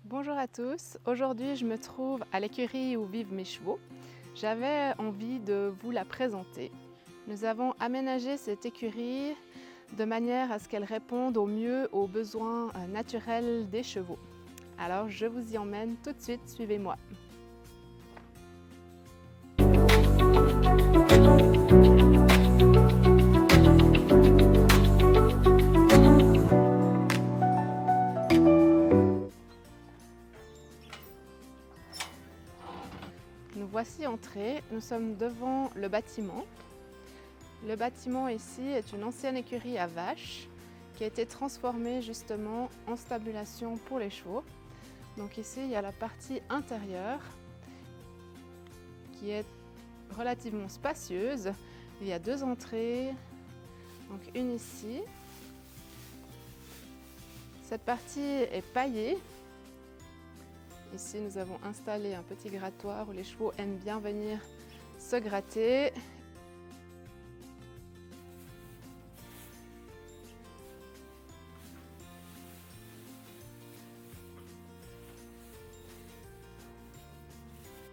Bonjour à tous, aujourd'hui je me trouve à l'écurie où vivent mes chevaux. J'avais envie de vous la présenter. Nous avons aménagé cette écurie de manière à ce qu'elle réponde au mieux aux besoins naturels des chevaux. Alors je vous y emmène tout de suite, suivez-moi. Nous voici entrés, nous sommes devant le bâtiment. Le bâtiment ici est une ancienne écurie à vaches qui a été transformée justement en stabulation pour les chevaux. Donc ici il y a la partie intérieure qui est relativement spacieuse. Il y a deux entrées, donc une ici. Cette partie est paillée. Ici, nous avons installé un petit grattoir où les chevaux aiment bien venir se gratter.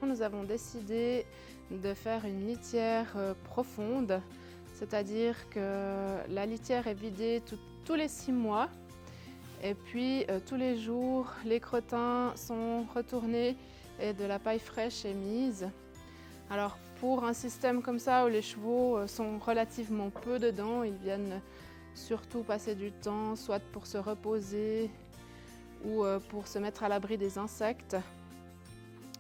Nous avons décidé de faire une litière profonde, c'est-à-dire que la litière est vidée tous les 6 mois. Et puis tous les jours, les crottins sont retournés et de la paille fraîche est mise. Alors pour un système comme ça où les chevaux sont relativement peu dedans, ils viennent surtout passer du temps, soit pour se reposer ou pour se mettre à l'abri des insectes.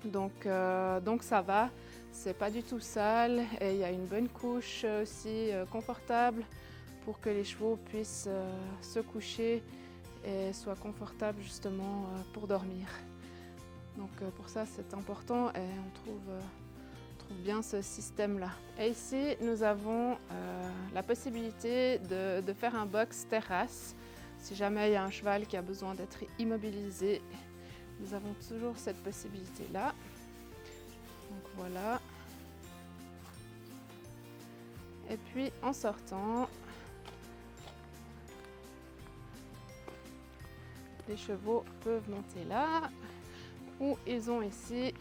Donc ça va, c'est pas du tout sale et il y a une bonne couche aussi confortable pour que les chevaux puissent se coucher et soit confortable justement pour dormir. Donc pour ça c'est important et on trouve bien ce système-là. Et ici nous avons la possibilité de faire un box terrasse. Si jamais il y a un cheval qui a besoin d'être immobilisé, nous avons toujours cette possibilité-là. Donc voilà. Et puis en sortant, les chevaux peuvent monter là, ou ils ont ici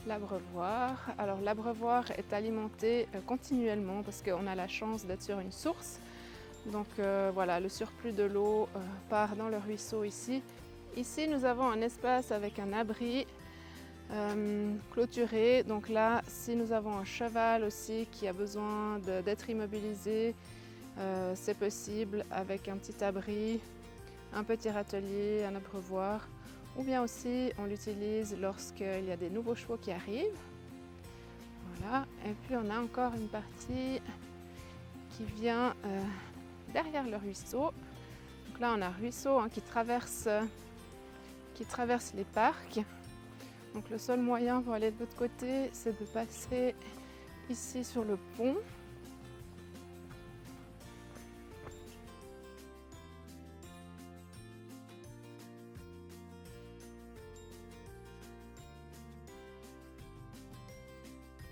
l'abreuvoir. Alors l'abreuvoir est alimenté continuellement parce qu'on a la chance d'être sur une source. Donc voilà, le surplus de l'eau part dans le ruisseau ici. Ici nous avons un espace avec un abri clôturé. Donc là, si nous avons un cheval aussi qui a besoin d'être immobilisé, c'est possible avec un petit abri, un petit râtelier, un abreuvoir, ou bien aussi on l'utilise lorsqu'il y a des nouveaux chevaux qui arrivent. Voilà, et puis on a encore une partie qui vient derrière le ruisseau. Donc là on a un ruisseau qui traverse les parcs. Donc le seul moyen pour aller de l'autre côté, c'est de passer ici sur le pont.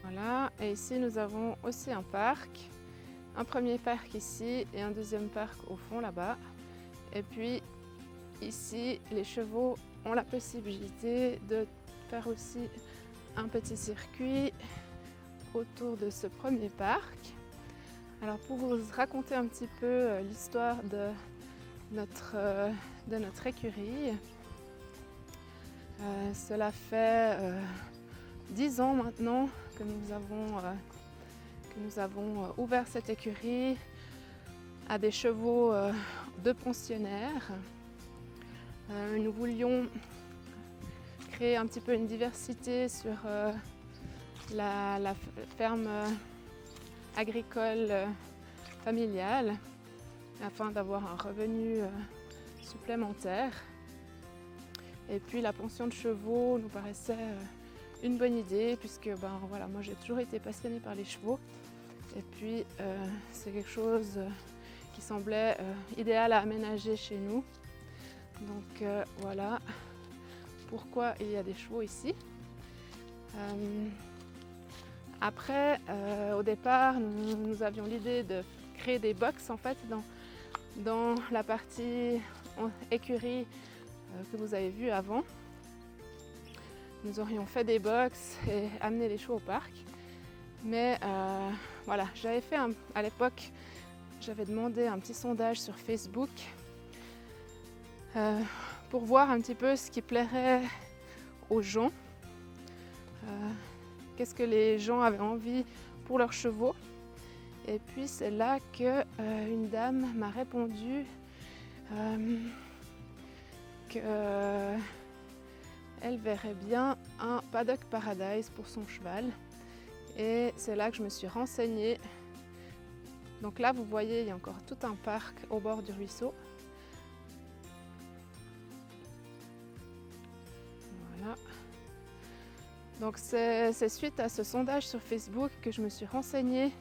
Voilà, et ici nous avons aussi un parc. Un premier parc ici et un deuxième parc au fond là-bas. Et puis ici, les chevaux ont la possibilité de faire aussi un petit circuit autour de ce premier parc. Alors pour vous raconter un petit peu l'histoire de notre écurie, cela fait 10 ans maintenant que nous avons ouvert cette écurie à des chevaux de pensionnaires. Nous voulions créer un petit peu une diversité sur la ferme agricole familiale afin d'avoir un revenu supplémentaire. Et puis la pension de chevaux nous paraissait une bonne idée puisque voilà, moi j'ai toujours été passionnée par les chevaux et puis c'est quelque chose qui semblait idéal à aménager chez nous. Donc voilà pourquoi il y a des chevaux ici. Après, au départ, nous avions l'idée de créer des box en fait dans la partie écurie que vous avez vu avant. Nous aurions fait des box et amené les chevaux au parc. Mais voilà, j'avais fait à l'époque, j'avais demandé un petit sondage sur Facebook pour voir un petit peu ce qui plairait aux gens. Qu'est-ce que les gens avaient envie pour leurs chevaux. Et puis c'est là que une dame m'a répondu qu'elle verrait bien un paddock paradise pour son cheval. Et c'est là que je me suis renseignée. Donc là, vous voyez, il y a encore tout un parc au bord du ruisseau. Voilà. Donc c'est suite à ce sondage sur Facebook que je me suis renseignée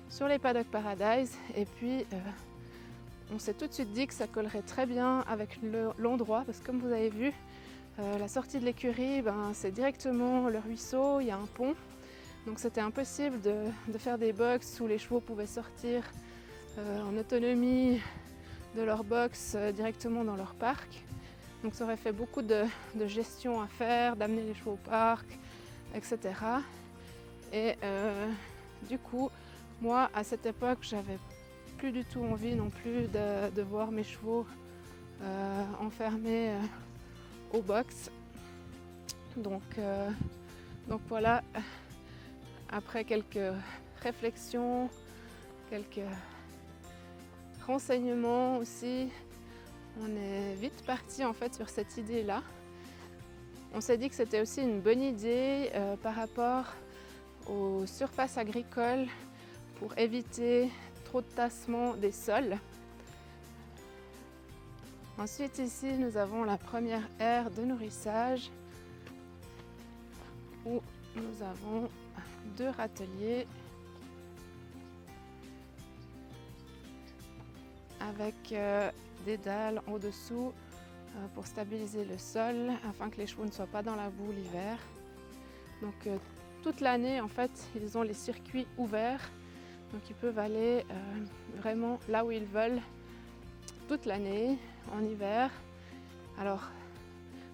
sur les paddock paradise. Et puis, on s'est tout de suite dit que ça collerait très bien avec l'endroit. Parce que comme vous avez vu, la sortie de l'écurie, c'est directement le ruisseau, il y a un pont. Donc c'était impossible de faire des box où les chevaux pouvaient sortir en autonomie de leur box directement dans leur parc. Donc ça aurait fait beaucoup de gestion à faire, d'amener les chevaux au parc, etc. Et du coup, moi à cette époque, j'avais plus du tout envie non plus de voir mes chevaux enfermés au box. Donc voilà. Après quelques réflexions, quelques renseignements aussi, on est vite parti en fait sur cette idée-là. On s'est dit que c'était aussi une bonne idée par rapport aux surfaces agricoles pour éviter trop de tassement des sols. Ensuite ici nous avons la première aire de nourrissage où nous avons 2 râteliers avec des dalles en dessous pour stabiliser le sol afin que les chevaux ne soient pas dans la boue l'hiver. Donc toute l'année en fait ils ont les circuits ouverts, donc ils peuvent aller vraiment là où ils veulent toute l'année en hiver. Alors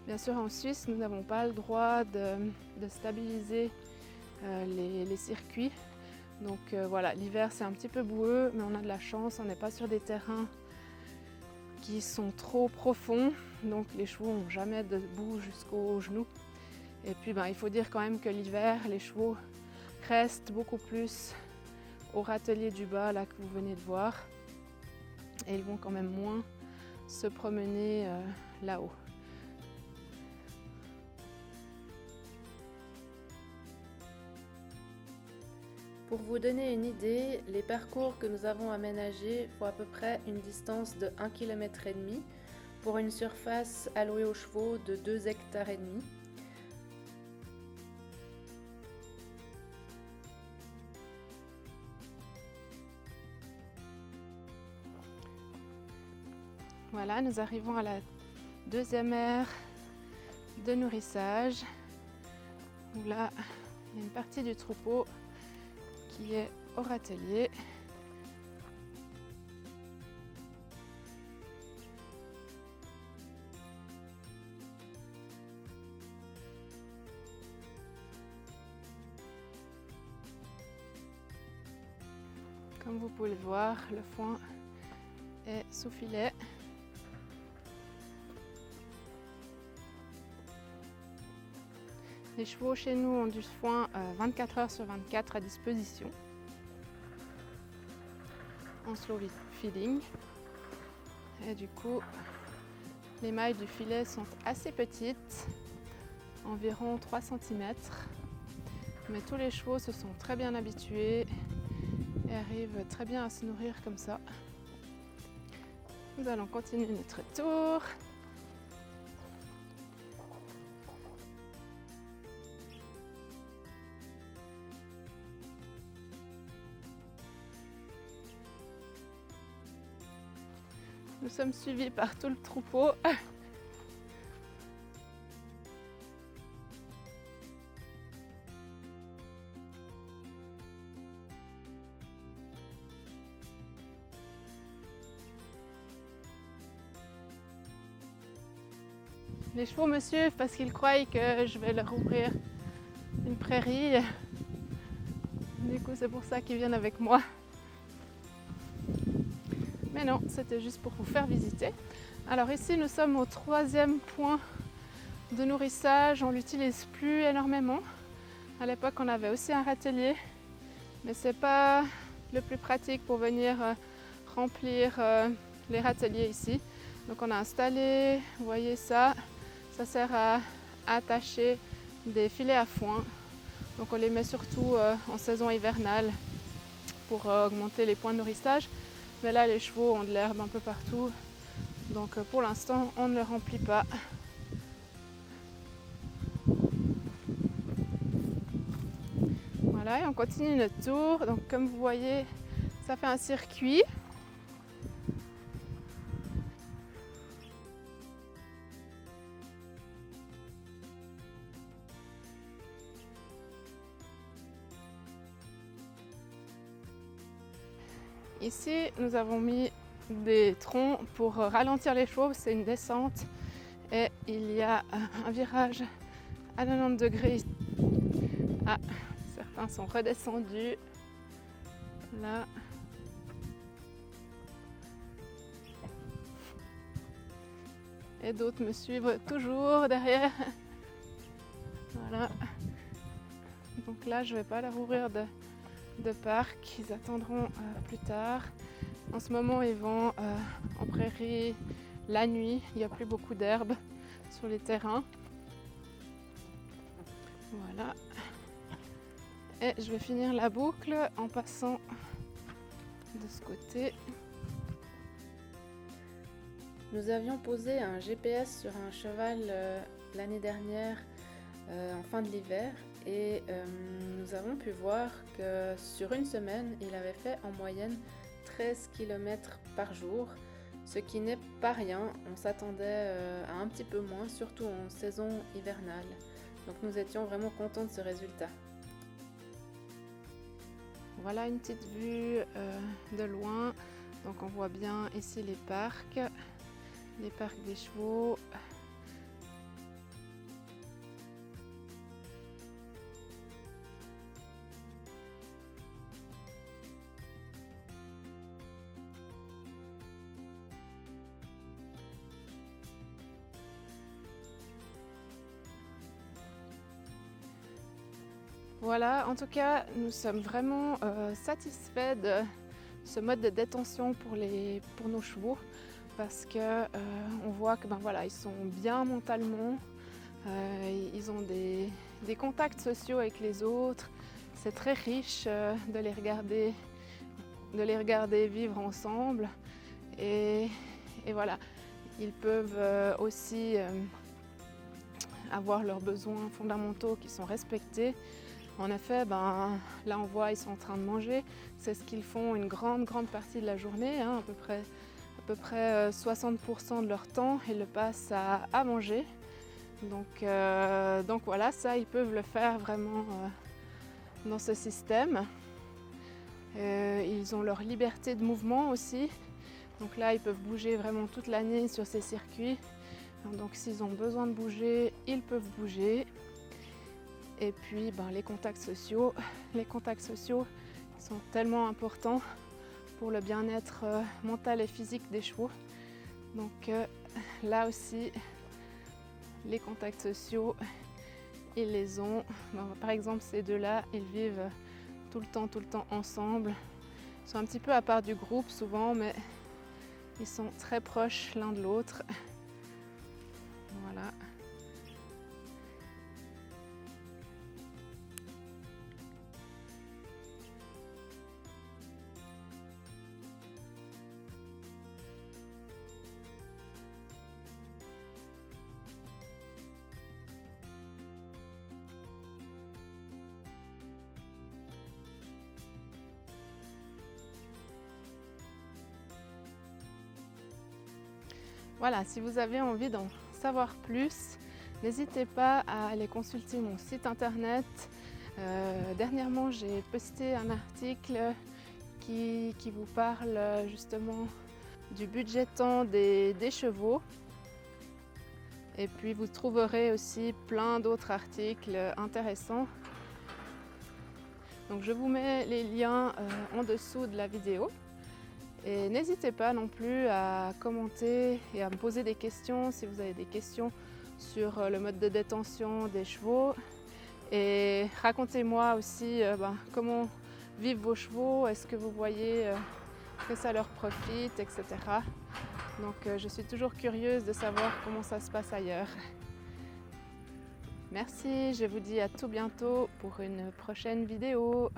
bien sûr en Suisse nous n'avons pas le droit de stabiliser les circuits. Donc voilà, l'hiver c'est un petit peu boueux, mais on a de la chance, on n'est pas sur des terrains qui sont trop profonds, donc les chevaux n'ont jamais de boue jusqu'aux genoux. Et puis il faut dire quand même que l'hiver, les chevaux restent beaucoup plus au râtelier du bas, là que vous venez de voir, et ils vont quand même moins se promener là-haut. Pour vous donner une idée, les parcours que nous avons aménagés font à peu près une distance de 1,5 km pour une surface allouée aux chevaux de 2,5 hectares. Voilà, nous arrivons à la 2e aire de nourrissage, où là, il y a une partie du troupeau qui est au râtelier. Comme vous pouvez le voir, le foin est sous filet. Les chevaux chez nous ont du foin 24 heures sur 24 à disposition en slow feeding. Et du coup, les mailles du filet sont assez petites, environ 3 cm. Mais tous les chevaux se sont très bien habitués et arrivent très bien à se nourrir comme ça. Nous allons continuer notre tour. Nous sommes suivis par tout le troupeau. Les chevaux me suivent parce qu'ils croient que je vais leur ouvrir une prairie. Du coup, c'est pour ça qu'ils viennent avec moi. Mais non, c'était juste pour vous faire visiter. Alors ici, nous sommes au 3e point de nourrissage. On ne l'utilise plus énormément. À l'époque, on avait aussi un râtelier, mais c'est pas le plus pratique pour venir remplir les râteliers ici. Donc on a installé, vous voyez ça, ça sert à attacher des filets à foin. Donc on les met surtout en saison hivernale pour augmenter les points de nourrissage. Mais là les chevaux ont de l'herbe un peu partout, donc pour l'instant on ne le remplit pas. Voilà, et on continue notre tour. Donc comme vous voyez, ça fait un circuit. Ici, nous avons mis des troncs pour ralentir les chevaux. C'est une descente et il y a un virage à 90 degrés. Ah, certains sont redescendus. Là. Et d'autres me suivent toujours derrière. Voilà. Donc là, je ne vais pas leur ouvrir de parc. Ils attendront plus tard. En ce moment, ils vont en prairie la nuit. Il n'y a plus beaucoup d'herbe sur les terrains. Voilà. Et je vais finir la boucle en passant de ce côté. Nous avions posé un GPS sur un cheval l'année dernière en fin de l'hiver et nous avons pu voir que sur une semaine, il avait fait en moyenne 13 km par jour, ce qui n'est pas rien. On s'attendait à un petit peu moins, surtout en saison hivernale. Donc nous étions vraiment contents de ce résultat. Voilà une petite vue de loin. Donc on voit bien ici les parcs des chevaux. Voilà, en tout cas, nous sommes vraiment satisfaits de ce mode de détention pour nos chevaux parce que on voit que voilà, ils sont bien mentalement, ils ont des contacts sociaux avec les autres. C'est très riche de les regarder vivre ensemble et voilà, ils peuvent aussi avoir leurs besoins fondamentaux qui sont respectés. En effet, là on voit ils sont en train de manger, c'est ce qu'ils font une grande partie de la journée, hein, à peu près 60% de leur temps, ils le passent à manger. Donc voilà, ça ils peuvent le faire vraiment dans ce système. Ils ont leur liberté de mouvement aussi, donc là ils peuvent bouger vraiment toute l'année sur ces circuits. Donc s'ils ont besoin de bouger, ils peuvent bouger. Et puis les contacts sociaux sont tellement importants pour le bien-être mental et physique des chevaux. Donc là aussi, les contacts sociaux, ils les ont. Par exemple, ces deux-là, ils vivent tout le temps ensemble. Ils sont un petit peu à part du groupe souvent, mais ils sont très proches l'un de l'autre. Voilà. Voilà, si vous avez envie d'en savoir plus, n'hésitez pas à aller consulter mon site internet. Dernièrement, j'ai posté un article qui vous parle justement du budget temps des chevaux. Et puis vous trouverez aussi plein d'autres articles intéressants. Donc je vous mets les liens en dessous de la vidéo. Et n'hésitez pas non plus à commenter et à me poser des questions si vous avez des questions sur le mode de détention des chevaux. Et racontez-moi aussi comment vivent vos chevaux, est-ce que vous voyez que ça leur profite, etc. Donc je suis toujours curieuse de savoir comment ça se passe ailleurs. Merci, je vous dis à tout bientôt pour une prochaine vidéo.